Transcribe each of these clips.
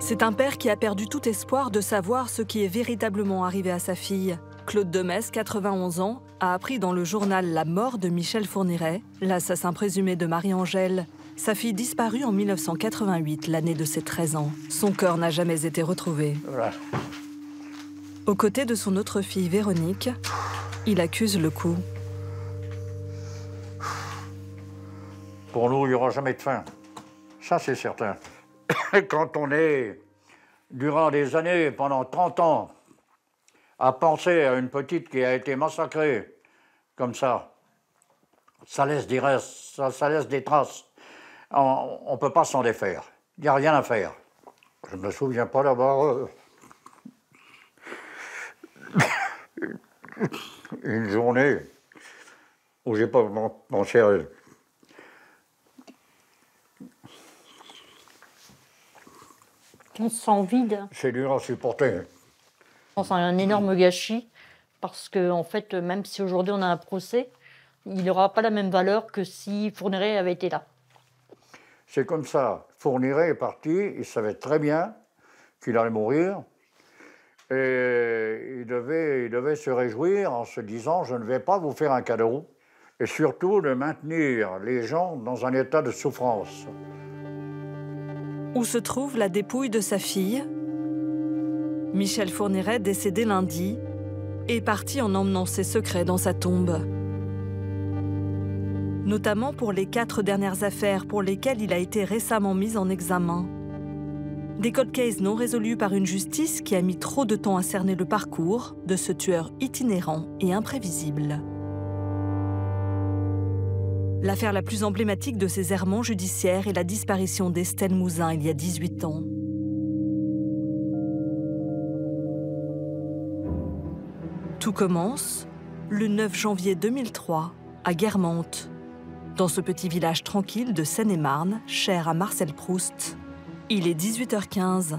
C'est un père qui a perdu tout espoir de savoir ce qui est véritablement arrivé à sa fille. Claude Demesse, 91 ans, a appris dans le journal la mort de Michel Fourniret, l'assassin présumé de Marie-Angèle, sa fille disparue en 1988, l'année de ses 13 ans. Son corps n'a jamais été retrouvé. Voilà. Aux côtés de son autre fille, Véronique, il accuse le coup. Pour nous, il n'y aura jamais de fin. Ça, c'est certain. Quand on est, durant des années, pendant 30 ans, à penser à une petite qui a été massacrée, comme ça laisse des restes, ça laisse des traces. On ne peut pas s'en défaire. Il n'y a rien à faire. Je ne me souviens pas d'avoir une journée où j'ai pas pensé à elle. On se sent vide. C'est dur à supporter. On sent un énorme gâchis parce que, en fait, même si aujourd'hui on a un procès, il n'aura pas la même valeur que si Fourniret avait été là. C'est comme ça. Fourniret est parti, il savait très bien qu'il allait mourir. Et il devait se réjouir en se disant « je ne vais pas vous faire un cadeau ». Et surtout de maintenir les gens dans un état de souffrance. Où se trouve la dépouille de sa fille? Michel Fourniret, décédé lundi, est parti en emmenant ses secrets dans sa tombe. Notamment pour les 4 dernières affaires pour lesquelles il a été récemment mis en examen. Des cold cases non résolus par une justice qui a mis trop de temps à cerner le parcours de ce tueur itinérant et imprévisible. L'affaire la plus emblématique de ces errements judiciaires est la disparition d'Estelle Mouzin il y a 18 ans. Tout commence le 9 janvier 2003 à Guermantes, dans ce petit village tranquille de Seine-et-Marne, cher à Marcel Proust. Il est 18h15.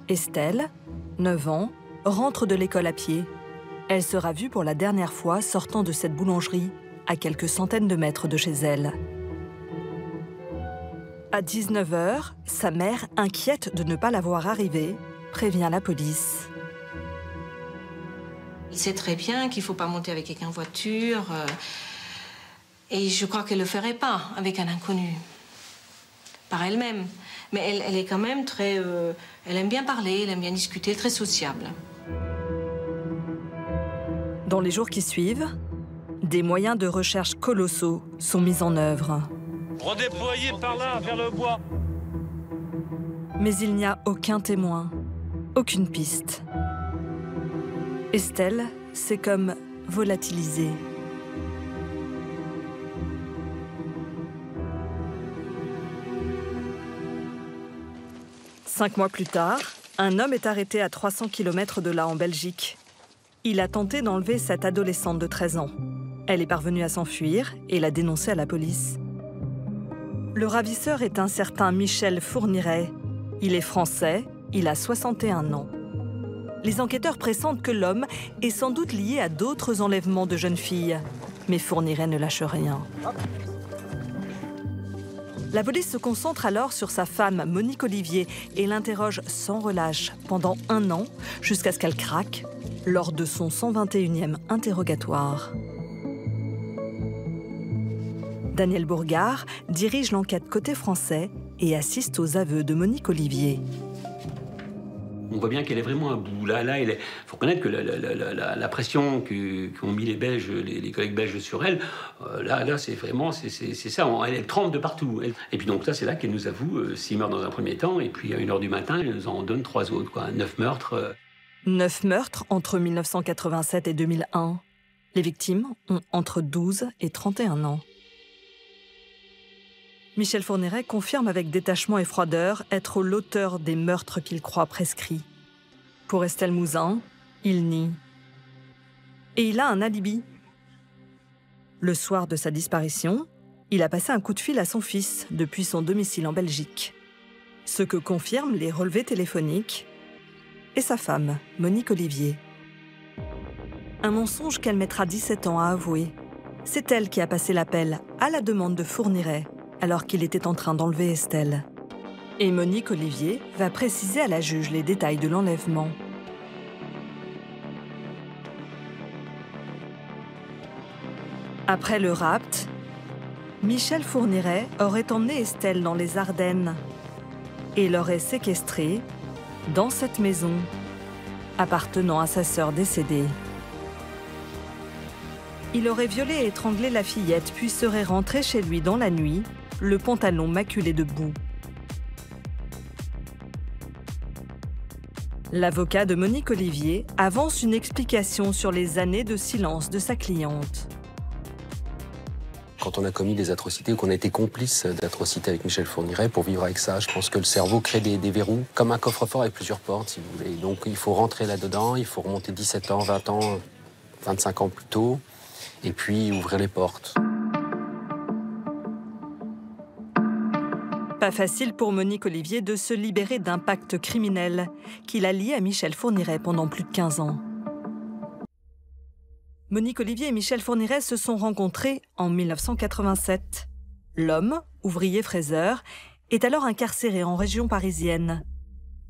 Estelle, 9 ans, rentre de l'école à pied. Elle sera vue pour la dernière fois sortant de cette boulangerie, à quelques centaines de mètres de chez elle. À 19h, sa mère, inquiète de ne pas la voir arriver, prévient la police. Il sait très bien qu'il ne faut pas monter avec quelqu'un en voiture. Et je crois qu'elle ne le ferait pas avec un inconnu. Par elle-même. Mais elle est quand même très... elle aime bien parler, elle aime bien discuter, très sociable. Dans les jours qui suivent, des moyens de recherche colossaux sont mis en œuvre. Redéployez par là, vers le bois. Mais il n'y a aucun témoin, aucune piste. Estelle s'est comme volatilisée. Cinq mois plus tard, un homme est arrêté à 300 km de là en Belgique. Il a tenté d'enlever cette adolescente de 13 ans. Elle est parvenue à s'enfuir et l'a dénoncé à la police. Le ravisseur est un certain Michel Fourniret. Il est français, il a 61 ans. Les enquêteurs pressentent que l'homme est sans doute lié à d'autres enlèvements de jeunes filles. Mais Fourniret ne lâche rien. La police se concentre alors sur sa femme, Monique Olivier, et l'interroge sans relâche pendant 1 an, jusqu'à ce qu'elle craque lors de son 121e interrogatoire. Daniel Bourgard dirige l'enquête côté français et assiste aux aveux de Monique Olivier. On voit bien qu'elle est vraiment à bout. Là, il faut reconnaître que la pression qu'ont mis les Belges, les collègues belges sur elle, là, c'est vraiment, c'est ça. Elle tremble de partout. Et puis donc là, c'est là qu'elle nous avoue 6 meurtres dans un premier temps, et puis à 1h du matin, elle nous en donne 3 autres, quoi. 9 meurtres. 9 meurtres entre 1987 et 2001. Les victimes ont entre 12 et 31 ans. Michel Fourniret confirme avec détachement et froideur être l'auteur des meurtres qu'il croit prescrits. Pour Estelle Mouzin, il nie. Et il a un alibi. Le soir de sa disparition, il a passé un coup de fil à son fils depuis son domicile en Belgique. Ce que confirment les relevés téléphoniques et sa femme, Monique Olivier. Un mensonge qu'elle mettra 17 ans à avouer. C'est elle qui a passé l'appel à la demande de Fourniret alors qu'il était en train d'enlever Estelle. Et Monique Olivier va préciser à la juge les détails de l'enlèvement. Après le rapt, Michel Fourniret aurait emmené Estelle dans les Ardennes et l'aurait séquestrée dans cette maison appartenant à sa sœur décédée. Il aurait violé et étranglé la fillette, puis serait rentré chez lui dans la nuit, le pantalon maculé de boue. L'avocat de Monique Olivier avance une explication sur les années de silence de sa cliente. Quand on a commis des atrocités ou qu'on a été complice d'atrocités avec Michel Fourniret, pour vivre avec ça, je pense que le cerveau crée des verrous, comme un coffre-fort avec plusieurs portes, si vous voulez. Donc il faut rentrer là-dedans, il faut remonter 17 ans, 20 ans, 25 ans plus tôt, et puis ouvrir les portes. Pas facile pour Monique Olivier de se libérer d'un pacte criminel qui l'a lié à Michel Fourniret pendant plus de 15 ans. Monique Olivier et Michel Fourniret se sont rencontrés en 1987. L'homme, ouvrier fraiseur, est alors incarcéré en région parisienne.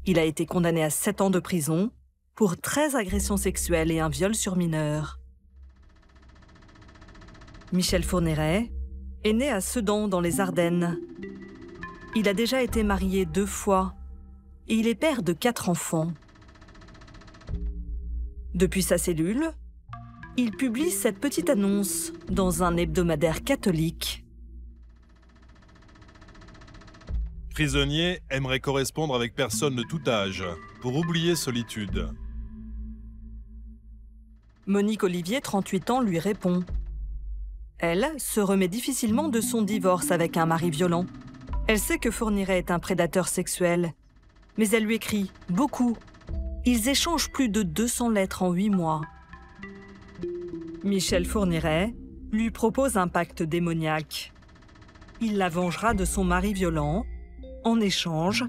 Il a été condamné à 7 ans de prison pour 13 agressions sexuelles et un viol sur mineur. Michel Fourniret est né à Sedan, dans les Ardennes. Il a déjà été marié 2 fois et il est père de 4 enfants. Depuis sa cellule, il publie cette petite annonce dans un hebdomadaire catholique. Prisonnier aimerait correspondre avec personne de tout âge pour oublier solitude. Monique Olivier, 38 ans, lui répond. Elle se remet difficilement de son divorce avec un mari violent. Elle sait que Fourniret est un prédateur sexuel, mais elle lui écrit beaucoup. Ils échangent plus de 200 lettres en 8 mois. Michel Fourniret lui propose un pacte démoniaque. Il la vengera de son mari violent. En échange,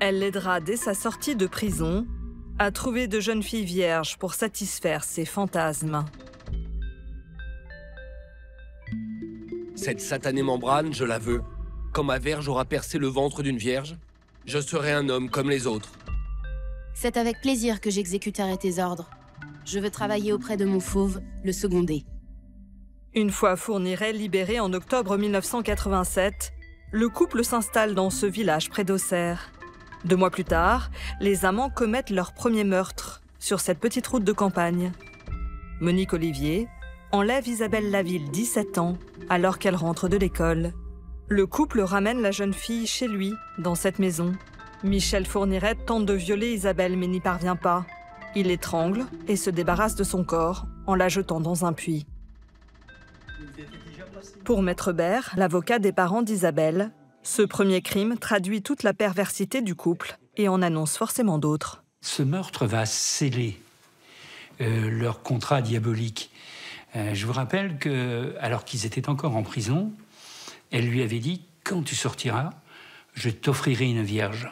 elle l'aidera dès sa sortie de prison à trouver de jeunes filles vierges pour satisfaire ses fantasmes. Cette satanée membrane, je la veux. Quand ma verge aura percé le ventre d'une vierge, je serai un homme comme les autres. C'est avec plaisir que j'exécuterai tes ordres. Je veux travailler auprès de mon fauve, le seconder. Une fois Fourniret libéré en octobre 1987, le couple s'installe dans ce village près d'Auxerre. 2 mois plus tard, les amants commettent leur premier meurtre sur cette petite route de campagne. Monique Olivier enlève Isabelle Laville, 17 ans, alors qu'elle rentre de l'école. Le couple ramène la jeune fille chez lui, dans cette maison. Michel Fourniret tente de violer Isabelle mais n'y parvient pas. Il l'étrangle et se débarrasse de son corps en la jetant dans un puits. Pour Maître Bert, l'avocat des parents d'Isabelle, ce premier crime traduit toute la perversité du couple et en annonce forcément d'autres. Ce meurtre va sceller leur contrat diabolique. Je vous rappelle que, alors qu'ils étaient encore en prison, elle lui avait dit « Quand tu sortiras, je t'offrirai une vierge ».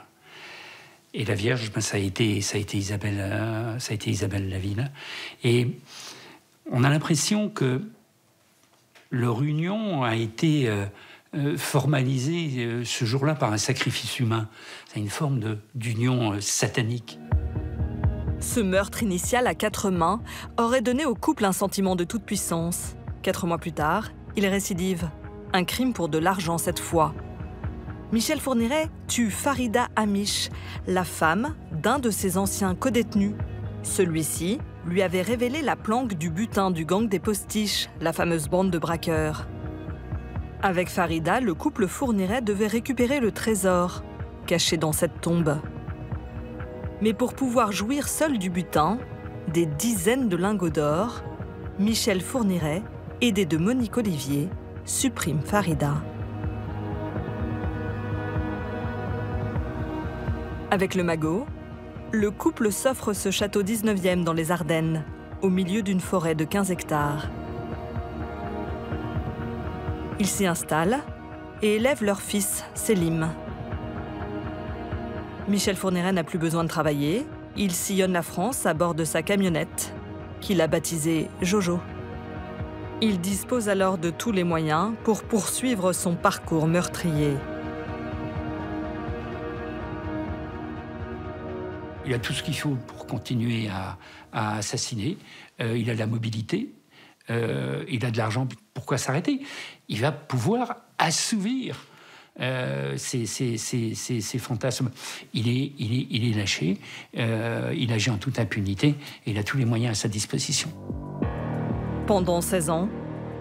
Et la vierge, ça a été Isabelle Laville. Et on a l'impression que leur union a été formalisée ce jour-là par un sacrifice humain. C'est une forme d'union satanique. Ce meurtre initial à 4 mains aurait donné au couple un sentiment de toute puissance. 4 mois plus tard, il récidive. Un crime pour de l'argent cette fois. Michel Fourniret tue Farida Amish, la femme d'un de ses anciens codétenus. Celui-ci lui avait révélé la planque du butin du gang des Postiches, la fameuse bande de braqueurs. Avec Farida, le couple Fourniret devait récupérer le trésor, caché dans cette tombe. Mais pour pouvoir jouir seul du butin, des dizaines de lingots d'or, Michel Fourniret, aidé de Monique Olivier, supprime Farida. Avec le magot, le couple s'offre ce château 19e dans les Ardennes, au milieu d'une forêt de 15 hectares. Ils s'y installent et élèvent leur fils, Selim. Michel Fourniret n'a plus besoin de travailler. Il sillonne la France à bord de sa camionnette, qu'il a baptisée Jojo. Il dispose alors de tous les moyens pour poursuivre son parcours meurtrier. Il a tout ce qu'il faut pour continuer à assassiner. Il a de la mobilité. Il a de l'argent. Pourquoi s'arrêter? Il va pouvoir assouvir ses fantasmes. Il est lâché. Il agit en toute impunité. Et il a tous les moyens à sa disposition. Pendant 16 ans,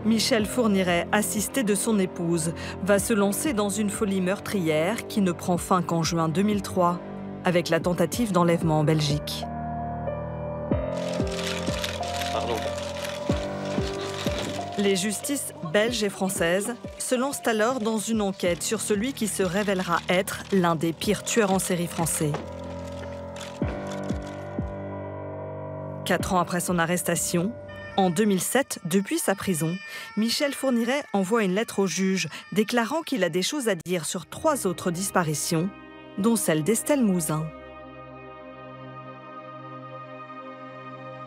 Michel Fourniret, assisté de son épouse, va se lancer dans une folie meurtrière qui ne prend fin qu'en juin 2003, avec la tentative d'enlèvement en Belgique. Pardon. Les justices belges et françaises se lancent alors dans une enquête sur celui qui se révélera être l'un des pires tueurs en série français. 4 ans après son arrestation, en 2007, depuis sa prison, Michel Fourniret envoie une lettre au juge déclarant qu'il a des choses à dire sur 3 autres disparitions, dont celle d'Estelle Mouzin.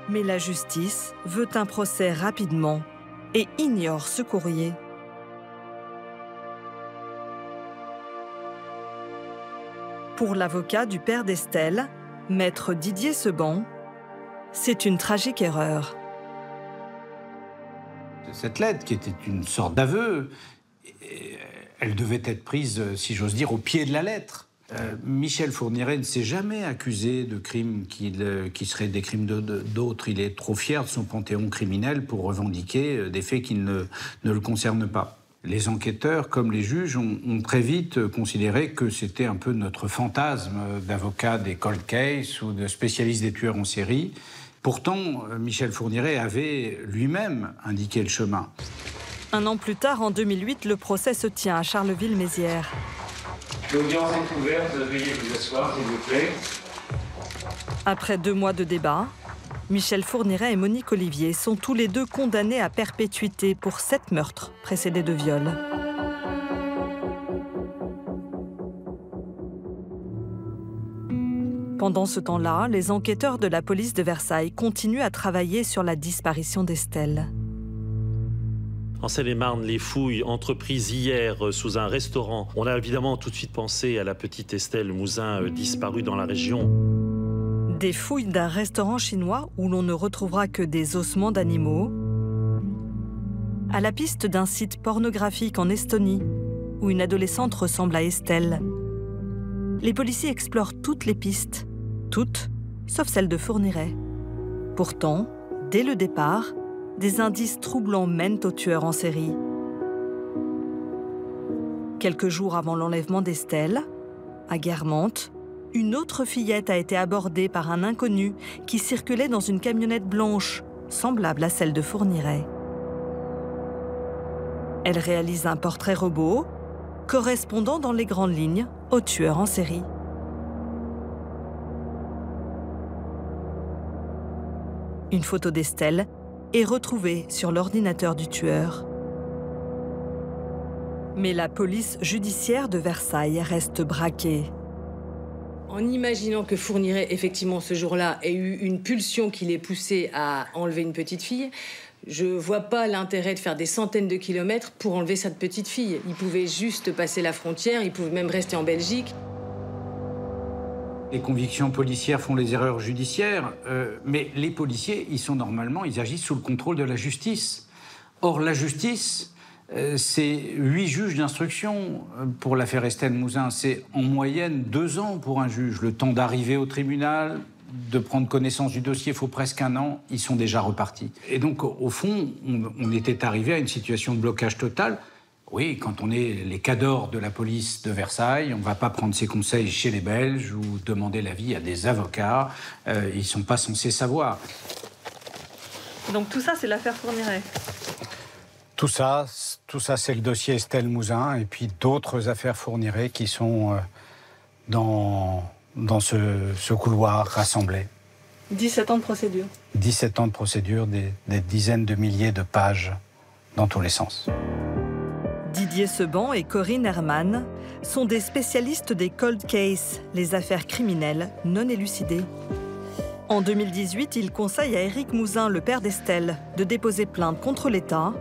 Mais la justice veut un procès rapidement et ignore ce courrier. Pour l'avocat du père d'Estelle, maître Didier Seban, c'est une tragique erreur. Cette lettre, qui était une sorte d'aveu, elle devait être prise, si j'ose dire, au pied de la lettre. Michel Fourniret ne s'est jamais accusé de crimes qui seraient des crimes d'autres. Il est trop fier de son panthéon criminel pour revendiquer des faits qui ne le concernent pas. Les enquêteurs, comme les juges, ont très vite considéré que c'était un peu notre fantasme d'avocat des cold cases ou de spécialiste des tueurs en série. Pourtant, Michel Fourniret avait lui-même indiqué le chemin. Un an plus tard, en 2008, le procès se tient à Charleville-Mézières. L'audience est ouverte, veuillez vous asseoir, s'il vous plaît. Après 2 mois de débat, Michel Fourniret et Monique Olivier sont tous les 2 condamnés à perpétuité pour 7 meurtres précédés de viols. Pendant ce temps-là, les enquêteurs de la police de Versailles continuent à travailler sur la disparition d'Estelle. En Seine-et-Marne, les fouilles entreprises hier sous un restaurant. On a évidemment tout de suite pensé à la petite Estelle Mouzin disparue dans la région. Des fouilles d'un restaurant chinois où l'on ne retrouvera que des ossements d'animaux, à la piste d'un site pornographique en Estonie où une adolescente ressemble à Estelle. Les policiers explorent toutes les pistes, toutes, sauf celle de Fourniret. Pourtant, dès le départ, des indices troublants mènent au tueur en série. Quelques jours avant l'enlèvement d'Estelle, à Guermantes, une autre fillette a été abordée par un inconnu qui circulait dans une camionnette blanche, semblable à celle de Fourniret. Elle réalise un portrait robot, correspondant dans les grandes lignes au tueur en série. Une photo d'Estelle est retrouvée sur l'ordinateur du tueur. Mais la police judiciaire de Versailles reste braquée. En imaginant que Fourniret, effectivement, ce jour-là, ait eu une pulsion qui l'ait poussé à enlever une petite fille, je vois pas l'intérêt de faire des centaines de kilomètres pour enlever cette petite fille. Il pouvait juste passer la frontière, il pouvait même rester en Belgique. Les convictions policières font les erreurs judiciaires, mais les policiers, ils agissent sous le contrôle de la justice. Or, la justice, c'est 8 juges d'instruction pour l'affaire Estelle Mouzin. C'est en moyenne 2 ans pour un juge. Le temps d'arriver au tribunal, de prendre connaissance du dossier, il faut presque 1 an, ils sont déjà repartis. Et donc, au fond, on était arrivé à une situation de blocage total. Oui, quand on est les cadors de la police de Versailles, on ne va pas prendre ses conseils chez les Belges ou demander l'avis à des avocats. Ils ne sont pas censés savoir. Donc tout ça, c'est l'affaire Fourniret. Tout ça, c'est le dossier Estelle Mouzin et puis d'autres affaires Fourniret qui sont dans ce couloir rassemblé. 17 ans de procédure. 17 ans de procédure, des dizaines de milliers de pages dans tous les sens. Didier Seban et Corinne Herman sont des spécialistes des cold cases, les affaires criminelles non élucidées. En 2018, ils conseillent à Éric Mouzin, le père d'Estelle, de déposer plainte contre l'État,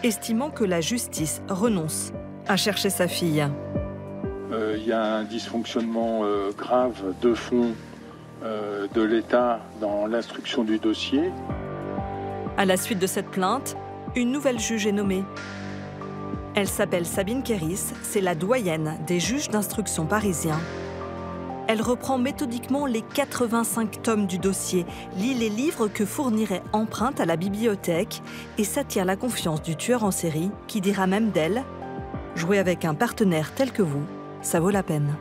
estimant que la justice renonce à chercher sa fille. Il y a un dysfonctionnement grave de fond de l'État dans l'instruction du dossier. À la suite de cette plainte, une nouvelle juge est nommée. Elle s'appelle Sabine Kéris, c'est la doyenne des juges d'instruction parisiens. Elle reprend méthodiquement les 85 tomes du dossier, lit les livres que Fourniret emprunte à la bibliothèque et s'attire la confiance du tueur en série qui dira même d'elle « Jouer avec un partenaire tel que vous, ça vaut la peine ».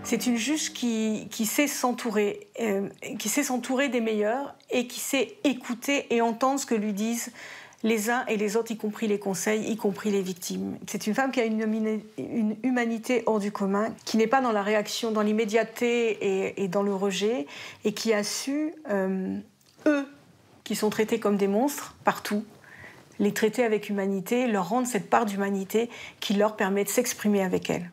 C'est une juge qui sait s'entourer des meilleurs et qui sait écouter et entendre ce que lui disent les uns et les autres, y compris les conseils, y compris les victimes. C'est une femme qui a une humanité hors du commun, qui n'est pas dans la réaction, dans l'immédiateté et dans le rejet, et qui a su, eux, qui sont traités comme des monstres partout, les traiter avec humanité, leur rendre cette part d'humanité qui leur permet de s'exprimer avec elle.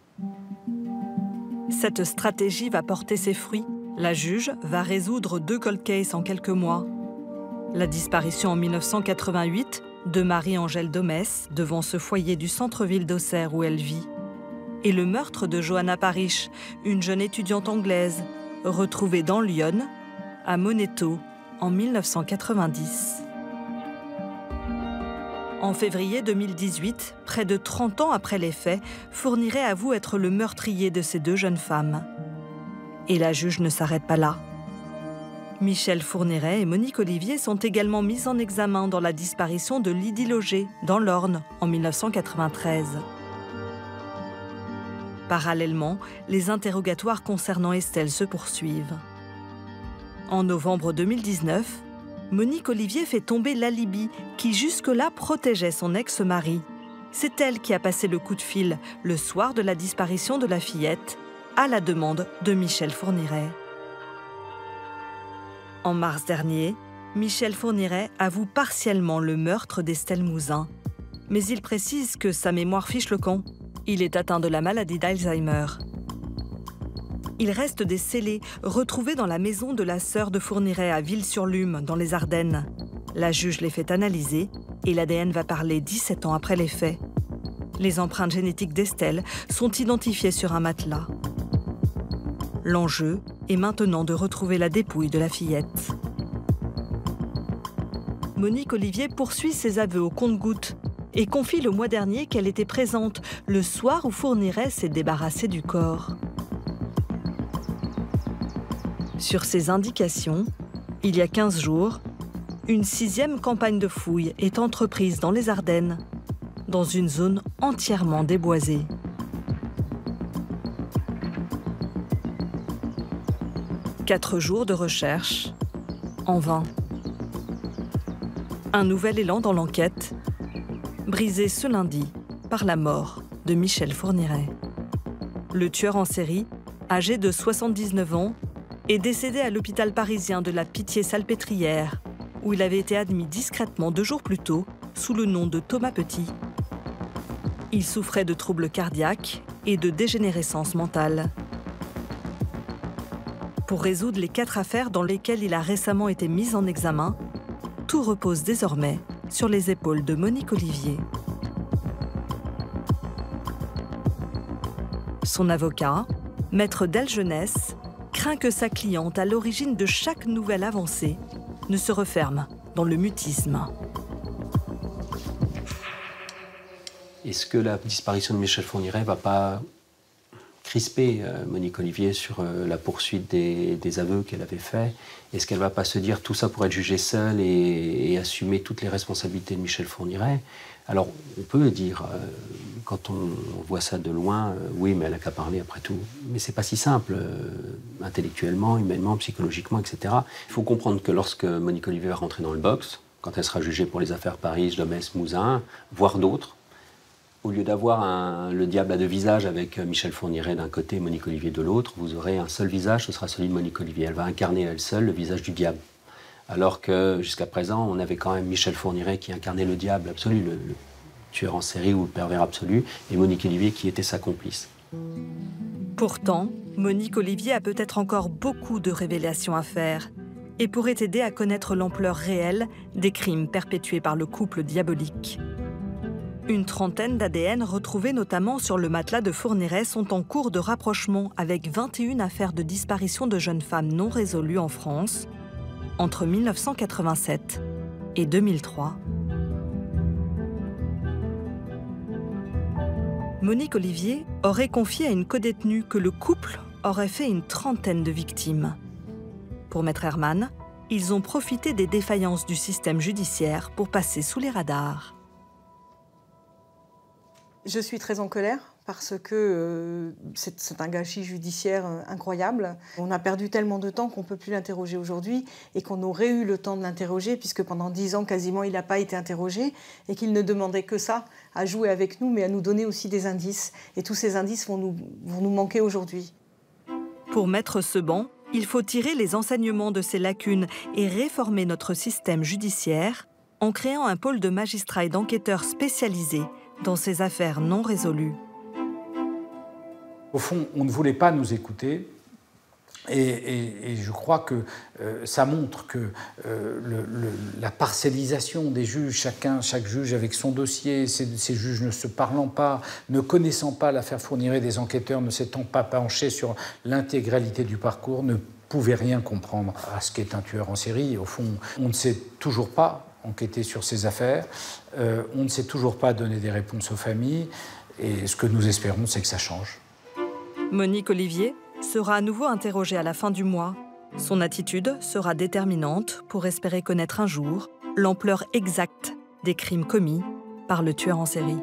Cette stratégie va porter ses fruits. La juge va résoudre 2 cold cases en quelques mois. La disparition en 1988 de Marie-Angèle Domès devant ce foyer du centre-ville d'Auxerre où elle vit. Et le meurtre de Johanna Parish, une jeune étudiante anglaise, retrouvée dans l'Yonne, à Moneto, en 1990. En février 2018, près de 30 ans après les faits, Fourniret avoue être le meurtrier de ces 2 jeunes femmes. Et la juge ne s'arrête pas là. Michel Fourniret et Monique Olivier sont également mis en examen dans la disparition de Lydie Loger, dans l'Orne, en 1993. Parallèlement, les interrogatoires concernant Estelle se poursuivent. En novembre 2019, Monique Olivier fait tomber l'alibi qui jusque-là protégeait son ex-mari. C'est elle qui a passé le coup de fil le soir de la disparition de la fillette, à la demande de Michel Fourniret. En mars dernier, Michel Fourniret avoue partiellement le meurtre d'Estelle Mouzin. Mais il précise que sa mémoire fiche le camp. Il est atteint de la maladie d'Alzheimer. Il reste des scellés retrouvés dans la maison de la sœur de Fourniret à Ville-sur-Lume, dans les Ardennes. La juge les fait analyser et l'ADN va parler 17 ans après les faits. Les empreintes génétiques d'Estelle sont identifiées sur un matelas. L'enjeu est maintenant de retrouver la dépouille de la fillette. Monique Olivier poursuit ses aveux au compte-gouttes et confie le mois dernier qu'elle était présente le soir où Fourniret s'est débarrassé du corps. Sur ces indications, il y a 15 jours, une 6e campagne de fouilles est entreprise dans les Ardennes, dans une zone entièrement déboisée. Quatre jours de recherche, en vain. Un nouvel élan dans l'enquête, brisé ce lundi par la mort de Michel Fourniret. Le tueur en série, âgé de 79 ans, est décédé à l'hôpital parisien de la Pitié-Salpêtrière, où il avait été admis discrètement 2 jours plus tôt sous le nom de Thomas Petit. Il souffrait de troubles cardiaques et de dégénérescence mentale. Pour résoudre les 4 affaires dans lesquelles il a récemment été mis en examen, tout repose désormais sur les épaules de Monique Olivier. Son avocat, maître Delgenès, craint que sa cliente, à l'origine de chaque nouvelle avancée, ne se referme dans le mutisme. Est-ce que la disparition de Michel Fourniret ne va pas crisper Monique Olivier sur la poursuite des aveux qu'elle avait faits? Est-ce qu'elle ne va pas se dire tout ça pour être jugée seule et assumer toutes les responsabilités de Michel Fourniret? Alors, on peut dire, quand on voit ça de loin, oui, mais elle n'a qu'à parler après tout. Mais ce n'est pas si simple, intellectuellement, humainement, psychologiquement, etc. Il faut comprendre que lorsque Monique Olivier va rentrer dans le box, quand elle sera jugée pour les affaires Paris, Domès, Mouzin, voire d'autres, au lieu d'avoir le diable à 2 visages avec Michel Fourniret d'un côté et Monique Olivier de l'autre, vous aurez un seul visage, ce sera celui de Monique Olivier. Elle va incarner elle seule le visage du diable. Alors que jusqu'à présent, on avait quand même Michel Fourniret qui incarnait le diable absolu, le tueur en série ou le pervers absolu, et Monique Olivier qui était sa complice. Pourtant, Monique Olivier a peut-être encore beaucoup de révélations à faire et pourrait aider à connaître l'ampleur réelle des crimes perpétués par le couple diabolique. Une trentaine d'ADN retrouvés notamment sur le matelas de Fourniret sont en cours de rapprochement avec 21 affaires de disparition de jeunes femmes non résolues en France entre 1987 et 2003. Monique Olivier aurait confié à une codétenue que le couple aurait fait une trentaine de victimes. Pour Maître Herman, ils ont profité des défaillances du système judiciaire pour passer sous les radars. Je suis très en colère parce que c'est un gâchis judiciaire incroyable. On a perdu tellement de temps qu'on ne peut plus l'interroger aujourd'hui et qu'on aurait eu le temps de l'interroger puisque pendant 10 ans quasiment il n'a pas été interrogé et qu'il ne demandait que ça, à jouer avec nous mais à nous donner aussi des indices. Et tous ces indices vont nous manquer aujourd'hui. Pour Maître Seban, il faut tirer les enseignements de ces lacunes et réformer notre système judiciaire en créant un pôle de magistrats et d'enquêteurs spécialisés dans ces affaires non résolues. Au fond, on ne voulait pas nous écouter et je crois que ça montre que la parcellisation des juges, chaque juge avec son dossier, ces juges ne se parlant pas, ne connaissant pas l'affaire Fourniret, des enquêteurs ne s'étant pas penchés sur l'intégralité du parcours, ne pouvaient rien comprendre à ce qu'est un tueur en série. Au fond, on ne sait toujours pas enquêter sur ces affaires, on ne sait toujours pas donner des réponses aux familles et ce que nous espérons, c'est que ça change. Monique Olivier sera à nouveau interrogée à la fin du mois. Son attitude sera déterminante pour espérer connaître un jour l'ampleur exacte des crimes commis par le tueur en série.